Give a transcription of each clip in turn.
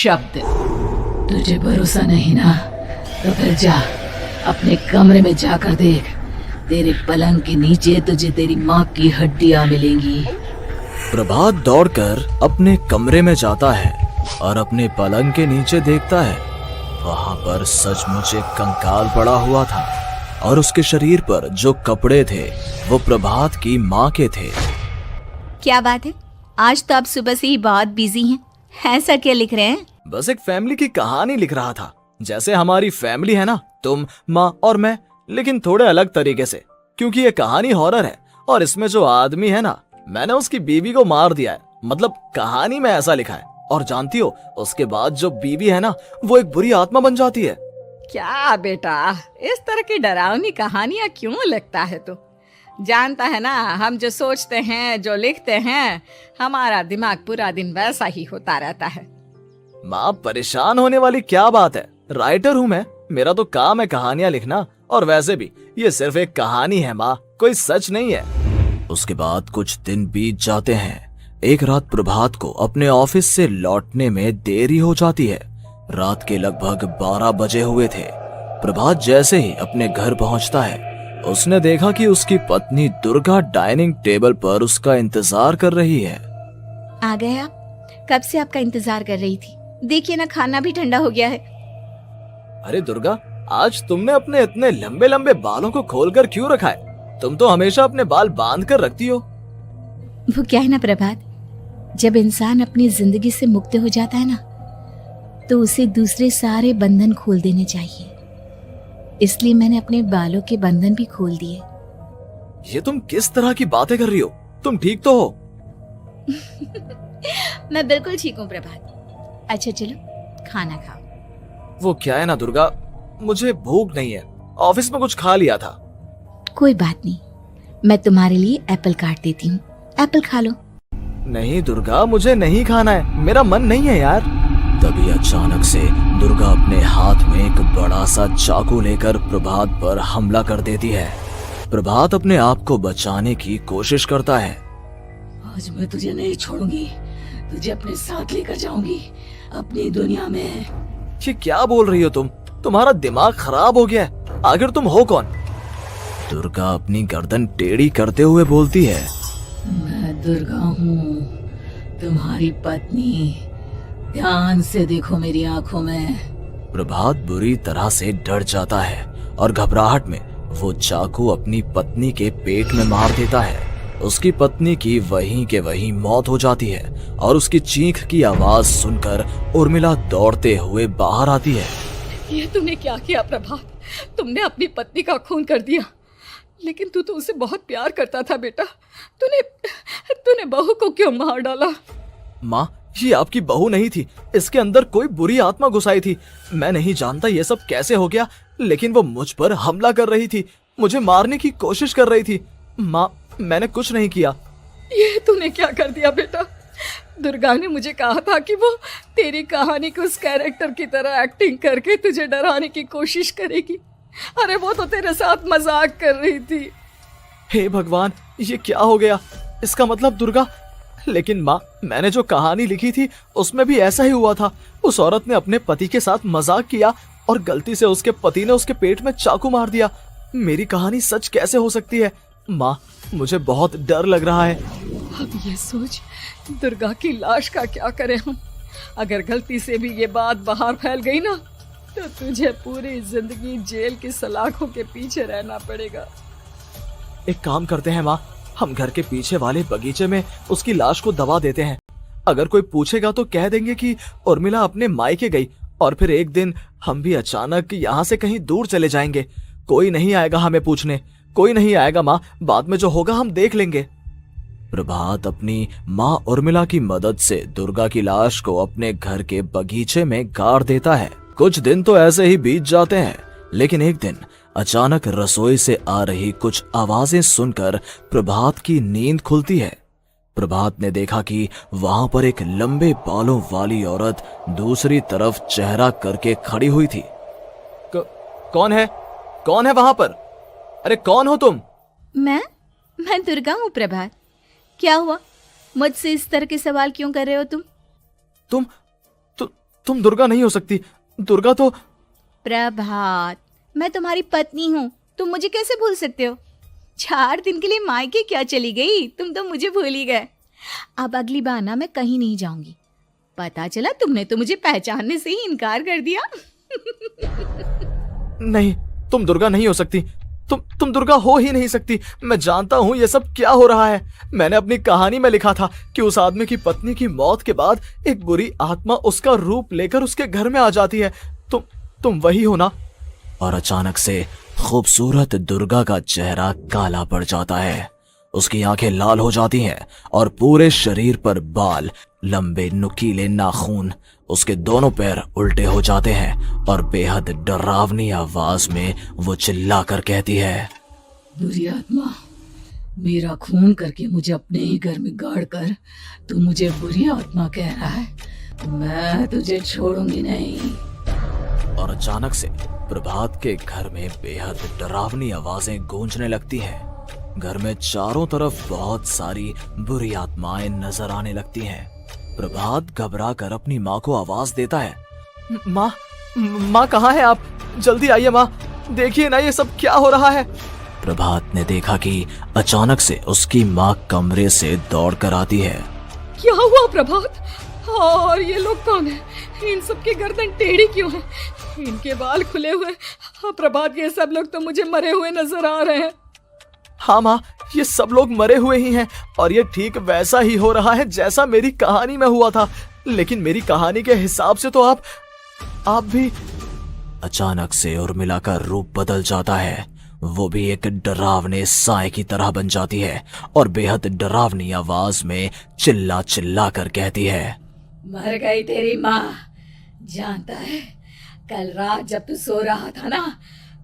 शब्द। तुझे भरोसा नहीं ना, तो फिर जा अपने कमरे में जाकर देख। तेरे पलंग के नीचे तुझे तेरी माँ की हड्डियां मिलेंगी। प्रभात दौड़कर अपने कमरे में जाता है और अपने पलंग के नीचे देखता है। वहां पर सचमुच एक कंकाल पड़ा हुआ था और उसके शरीर पर जो कपड़े थे वो प्रभात की माँ के थे। क्या बात है, आज तो आप सुबह से ही बहुत बिजी हैं। ऐसा क्या लिख रहे हैं? बस एक फैमिली की कहानी लिख रहा था। जैसे हमारी फैमिली है ना, तुम, माँ और मैं, लेकिन थोड़े अलग तरीके से, क्योंकि ये कहानी हॉरर है और इसमें जो आदमी है ना, मैंने उसकी बीवी को मार दिया है। मतलब कहानी में ऐसा लिखा है। और जानती हो, उसके बाद जो बीवी है ना, वो एक बुरी आत्मा बन जाती है। क्या बेटा, इस तरह की डरावनी कहानियां क्यों लिखता है तू? जानता है ना, हम जो सोचते हैं, जो लिखते हैं, हमारा दिमाग पूरा दिन वैसा ही होता रहता है। माँ, परेशान होने वाली क्या बात है? राइटर हूँ मैं, मेरा तो काम है कहानियां लिखना। और वैसे भी ये सिर्फ एक कहानी है माँ, कोई सच नहीं है। उसके बाद कुछ दिन बीत जाते हैं। एक रात प्रभात को अपने ऑफिस से लौटने में देरी हो जाती है। रात के लगभग 12 बजे हुए थे। प्रभात जैसे ही अपने घर पहुंचता है, उसने देखा कि उसकी पत्नी दुर्गा डाइनिंग टेबल पर उसका इंतजार कर रही है। आ गए आप? कब से आपका इंतजार कर रही थी। देखिए ना, खाना भी ठंडा हो गया है। अरे दुर्गा, आज तुमने अपने इतने लंबे लंबे बालों को खोलकर क्यों रखा है? तुम तो हमेशा अपने बाल बांध कर रखती हो। वो क्या है ना प्रभात, जब इंसान अपनी जिंदगी से मुक्त हो जाता है ना, तो उसे दूसरे सारे बंधन खोल देने चाहिए। इसलिए मैंने अपने बालों के बंधन भी खोल दिए। ये तुम किस तरह की बातें कर रही हो? तुम ठीक तो हो? मैं बिल्कुल ठीक हूँ प्रभात। अच्छा चलो खाना खाओ। वो क्या है ना दुर्गा, मुझे भूख नहीं है। ऑफिस में कुछ खा लिया था। कोई बात नहीं, मैं तुम्हारे लिए एप्पल काट देती हूँ, एप्पल खा लो। नहीं दुर्गा, मुझे नहीं खाना है, मेरा मन नहीं है यार। तभी अचानक से दुर्गा अपने हाथ में एक बड़ा सा चाकू लेकर प्रभात पर हमला कर देती है। प्रभात अपने आप को बचाने की कोशिश करता है। आज मैं तुझे नहीं छोड़ूंगी, तुझे अपने साथ लेकर जाऊंगी अपनी दुनिया में। ये क्या बोल रही हो तुम? तुम्हारा दिमाग खराब हो गया है। आखिर तुम हो कौन? दुर्गा अपनी गर्दन टेढ़ी करते हुए बोलती है। मैं दुर्गा हूँ, तुम्हारी पत्नी। ध्यान से देखो मेरी आंखों में। प्रभात बुरी तरह से डर जाता है और घबराहट में वो चाकू अपनी पत्नी के पेट में मार देता है। उसकी पत्नी की वहीं के वहीं मौत हो जाती है और उसकी चीख की आवाज सुनकर उर्मिला दौड़ते हुए बाहर आती है। ये तूने क्या किया प्रभात? तुमने अपनी पत्नी का खून कर दिया, लेकिन तू तो उसे बहुत प्यार करता था बेटा। तूने बहू को क्यों मार डाला? माँ, ये आपकी बहू नहीं थी, इसके अंदर कोई बुरी आत्मा घुसाई थी। मैं नहीं जानता ये सब कैसे हो गया, लेकिन वो मुझ पर हमला कर रही थी, मुझे मारने की कोशिश कर रही थी। माँ, मैंने कुछ नहीं किया। ये तूने क्या कर दिया बेटा? दुर्गा ने मुझे कहा था कि वो तेरी कहानी के उस कैरेक्टर की तरह एक्टिंग करके तुझे डराने की कोशिश करेगी। अरे वो तो तेरे साथ मजाक कर रही थी। हे भगवान, ये क्या हो गया? इसका मतलब दुर्गा। लेकिन माँ, मैंने जो कहानी लिखी थी उसमें भी ऐसा ही हुआ था। उस औरत ने अपने पति के साथ मजाक किया और गलती से उसके पति ने उसके पेट में चाकू मार दिया। मेरी कहानी सच कैसे हो सकती है? माँ, मुझे बहुत डर लग रहा है। अब ये सोच, दुर्गा की लाश का क्या करें हम? अगर गलती से भी ये बात बाहर फैल गई ना, तो तुझे पूरी जिंदगी जेल की सलाखों के पीछे रहना पड़ेगा। एक काम करते हैं माँ, हम घर के पीछे वाले बगीचे में उसकी लाश को दबा देते हैं। अगर कोई पूछेगा तो कह देंगे कि उर्मिला अपने मायके गई और फिर एक दिन हम भी अचानक यहाँ से कहीं दूर चले जाएंगे। कोई नहीं आएगा हमें पूछने, कोई नहीं आएगा माँ, बाद में जो होगा हम देख लेंगे। प्रभात अपनी माँ उर्मिला की मदद से दुर्गा की लाश को अपने घर के बगीचे में गाड़ देता है। कुछ दिन तो ऐसे ही बीत जाते हैं, लेकिन एक दिन अचानक रसोई से आ रही कुछ आवाजें सुनकर प्रभात की नींद खुलती है। प्रभात ने देखा कि वहां पर एक लंबे बालों वाली औरत दूसरी तरफ चेहरा करके खड़ी हुई थी। कौन है? कौन है वहां पर? अरे कौन हो तुम? मैं दुर्गा हूँ प्रभात। क्या हुआ? मुझसे इस तरह के सवाल क्यों कर रहे हो तुम? तुम दुर्गा नहीं हो सकती। दुर्गा तो प्रभात, मैं तुम्हारी पत्नी हूँ, तुम मुझे कैसे भूल सकते हो? 4 दिन के लिए मायके क्या चली गई, तुम तो मुझे भूल ही गए। अब अगली बार ना मैं कहीं नहीं जाऊंगी। पता चला तुमने तो मुझे पहचानने से ही इनकार कर दिया। नहीं, तुम दुर्गा नहीं हो सकती। तुम दुर्गा हो ही नहीं सकती। मैं जानता हूँ ये सब क्या हो रहा है। मैंने अपनी कहानी में लिखा था कि उस आदमी की पत्नी की मौत के बाद एक बुरी आत्मा उसका रूप लेकर उसके घर में आ जाती है। तुम वही हो ना? और अचानक से खूबसूरत दुर्गा का चेहरा काला पड़ जाता है। उसकी आंखें लाल हो जाती हैं और पूरे शरीर पर बाल, लंबे नुकीले नाखून, उसके दोनों पैर उल्टे हो जाते हैं और बेहद डरावनी आवाज में वो चिल्लाकर कहती है, बुरी आत्मा, मेरा खून करके मुझे अपने ही घर में गाड़ कर तू मुझे बुरी आत्मा कह रहा है? मैं तुझे छोड़ूंगी नहीं। और अचानक से प्रभात के घर में बेहद डरावनी आवाजें गूंजने लगती हैं। घर में चारों तरफ बहुत सारी बुरी आत्माएं नजर आने लगती हैं। प्रभात घबरा कर अपनी माँ को आवाज देता है, माँ कहाँ है आप? जल्दी आइए माँ, देखिए ना ये सब क्या हो रहा है। प्रभात ने देखा कि अचानक से उसकी माँ कमरे से दौड़ कर आती है। क्या हुआ प्रभात? और ये लोग कौन है? इन सब की गर्दन टेढ़ी क्यों है? इनके बाल खुले हुए। हाँ प्रभात, ये सब लोग तो मुझे मरे हुए नजर आ रहे हैं। हाँ माँ, ये सब लोग मरे हुए ही हैं और ये ठीक वैसा ही हो रहा है जैसा मेरी कहानी में हुआ था। लेकिन मेरी कहानी के हिसाब से तो आप भी। अचानक से उर्मिला का रूप बदल जाता है। वो भी एक डरावने साए की तरह बन जाती है और बेहद डरावनी आवाज में चिल्ला चिल्ला कर कहती है, मर गई तेरी माँ। जानता है, कल रात जब तू सो रहा था ना,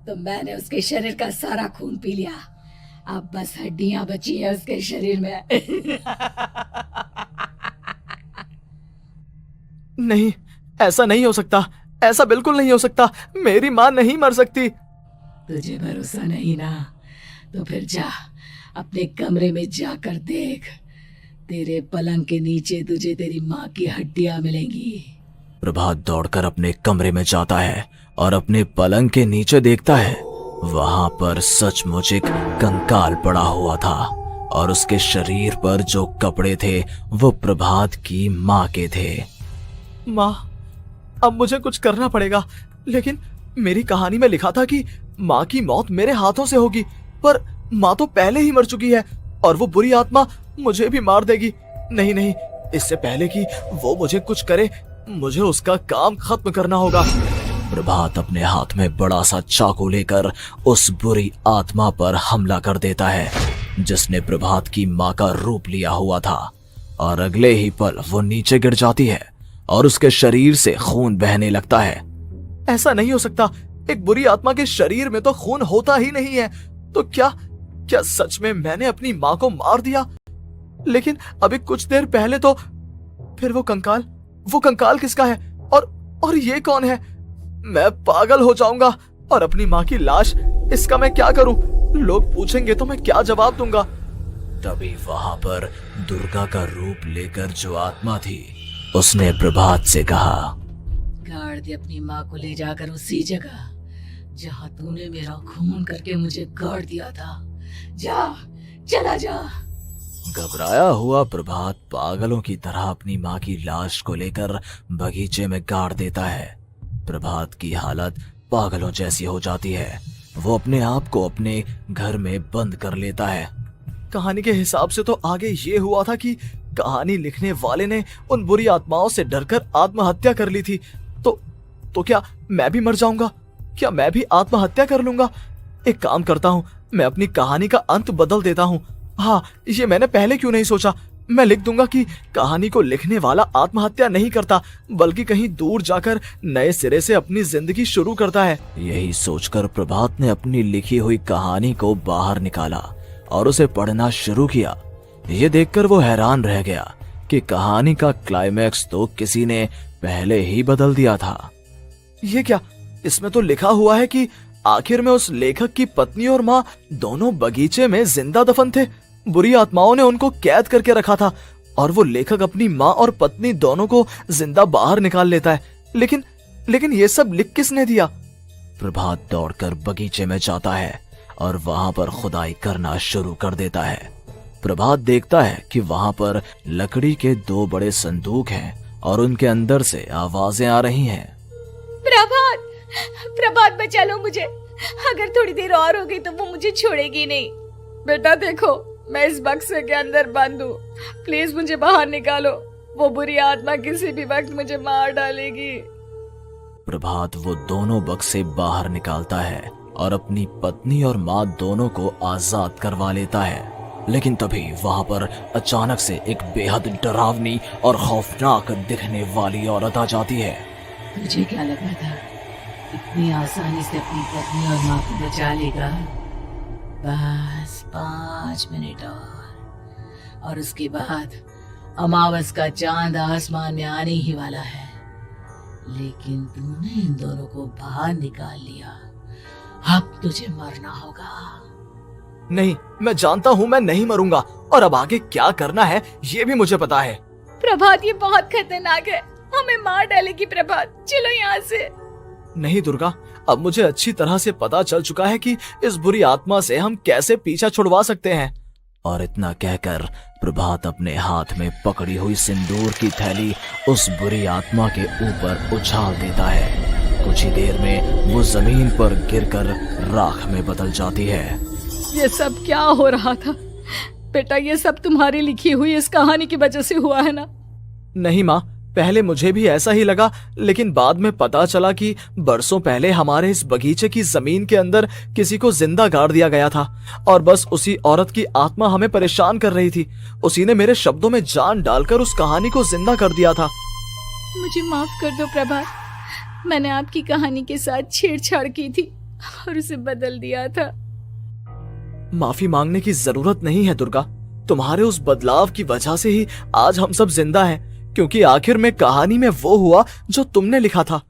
तो मैंने उसके शरीर का सारा खून पी लिया। अब बस हड्डियां बची है उसके शरीर में। नहीं, ऐसा नहीं हो सकता। ऐसा बिल्कुल नहीं हो सकता। मेरी माँ नहीं मर सकती। तुझे भरोसा नहीं ना? तो फिर जा, अपने कमरे में जाकर देख। तेरे पलंग के नीचे तुझे तेरी माँ की हड्डियां मिलेंगी। प्रभात दौड़कर अपने कमरे में जाता है और अपने पलंग के नीचे देखता है। वहां पर सचमुच एक कंकाल पड़ा हुआ था और उसके शरीर पर जो कपड़े थे वो प्रभात की माँ के थे। माँ, अब मुझे कुछ करना पड़ेगा। लेकिन मेरी कहानी में लिखा था कि माँ की मौत मेरे हाथों से होगी, पर माँ तो पहले ही मर चुकी है और वो बुरी आत्मा मुझे भी मार देगी। नहीं, इससे पहले कि वो मुझे कुछ करे, मुझे उसका काम खत्म करना होगा। प्रभात अपने हाथ में बड़ा सा चाकू लेकर उस बुरी आत्मा पर हमला कर देता है जिसने प्रभात की माँ का रूप लिया हुआ था, और अगले ही पल वो नीचे गिर जाती है और उसके शरीर से खून बहने लगता है। ऐसा नहीं हो सकता। एक बुरी आत्मा के शरीर में तो खून होता ही नहीं है। तो क्या सच में मैंने अपनी माँ को मार दिया? लेकिन अभी कुछ देर पहले तो फिर वो कंकाल किसका है? और ये कौन है? मैं पागल हो जाऊंगा। और अपनी माँ की लाश, इसका मैं क्या करूं? लोग पूछेंगे तो मैं क्या जवाब दूंगा? तभी वहां पर दुर्गा का रूप लेकर जो आत्मा थी उसने प्रभात से कहा, गाड़ दे अपनी माँ को ले जाकर उसी जगह जहाँ तूने मेरा खून करके मुझे गाड़ दिया था। जा, चला जा। घबराया हुआ प्रभात पागलों की तरह अपनी माँ की लाश को लेकर बगीचे में गाड़ देता है। प्रभात की हालत पागलों जैसी हो जाती है। वो अपने आप को अपने घर में बंद कर लेता है। कहानी के हिसाब से तो आगे ये हुआ था कि कहानी लिखने वाले ने उन बुरी आत्माओं से डरकर आत्महत्या कर ली थी। तो क्या मैं भी मर जाऊंगा? क्या मैं भी आत्महत्या कर लूंगा? एक काम करता हूँ, मैं अपनी कहानी का अंत बदल देता हूँ। हाँ, ये मैंने पहले क्यों नहीं सोचा। मैं लिख दूंगा कि कहानी को लिखने वाला आत्महत्या नहीं करता, बल्कि कहीं दूर जाकर नए सिरे से अपनी जिंदगी शुरू करता है। यही सोचकर प्रभात ने अपनी लिखी हुई कहानी को बाहर निकाला और उसे पढ़ना शुरू किया। ये देखकर वो हैरान रह गया कि कहानी का क्लाइमैक्स तो किसी ने पहले ही बदल दिया था। ये क्या? इसमें तो लिखा हुआ है कि आखिर में उस लेखक की पत्नी और माँ दोनों बगीचे में जिंदा दफन थे। बुरी आत्माओं ने उनको कैद करके रखा था और वो लेखक अपनी माँ और पत्नी दोनों को जिंदा बाहर निकाल लेता है। लेकिन लेकिन ये सब लिख किसने दिया? प्रभात दौड़कर बगीचे में जाता है और वहां पर खुदाई करना शुरू कर देता है। प्रभात देखता है कि वहां पर लकड़ी के 2 बड़े संदूक हैं और उनके अंदर से आवाजें आ रही हैं। प्रभात, प्रभात बचा लो मुझे, अगर थोड़ी देर और हो गई तो वो मुझे छोड़ेगी नहीं। बेटा देखो, मैं इस बक्से के अंदर बंद हूँ, प्लीज मुझे बाहर निकालो, वो बुरी आत्मा किसी भी वक्त मुझे मार डालेगी। प्रभात वो दोनों बक्से बाहर निकालता है और अपनी पत्नी और माँ दोनों को आजाद करवा लेता है। लेकिन तभी वहां पर अचानक से एक बेहद डरावनी और खौफनाक दिखने वाली औरत आ जाती है। तुझे क्या लगा था इतनी आसानी से अपनी पत्नी और माँ को बचा लेगा? बस 5 मिनट और उसके बाद अमावस का चांद आसमान में आने ही वाला है। लेकिन तूने इन दोनों को बाहर निकाल लिया, अब तुझे मरना होगा। नहीं, मैं जानता हूँ मैं नहीं मरूंगा, और अब आगे क्या करना है ये भी मुझे पता है। प्रभात, ये बहुत खतरनाक है, हमें मार डालेगी। प्रभात, चलो यहाँ से। नहीं दुर्गा, अब मुझे अच्छी तरह से पता चल चुका है कि इस बुरी आत्मा से हम कैसे पीछा छुड़वा सकते हैं। और इतना कहकर प्रभात अपने हाथ में पकड़ी हुई सिंदूर की थैली उस बुरी आत्मा के ऊपर उछाल देता है। कुछ ही देर में वो जमीन पर गिरकर राख में बदल जाती है। ये सब क्या हो रहा था बेटा? ये सब तुम्हारी लिखी हुई इस कहानी की वजह से हुआ है ना? नहीं माँ, पहले मुझे भी ऐसा ही लगा, लेकिन बाद में पता चला कि बरसों पहले हमारे इस बगीचे की जमीन के अंदर किसी को जिंदा गाड़ दिया गया था और बस उसी औरत की आत्मा हमें परेशान कर रही थी। उसी ने मेरे शब्दों में जान डालकर उस कहानी को जिंदा कर दिया था। मुझे माफ कर दो प्रभात, मैंने आपकी कहानी के साथ छेड़छाड़ की थी और उसे बदल दिया था। माफी मांगने की जरूरत नहीं है दुर्गा, तुम्हारे उस बदलाव की वजह से ही आज हम सब जिंदा हैं, क्योंकि आखिर में कहानी में वो हुआ जो तुमने लिखा था।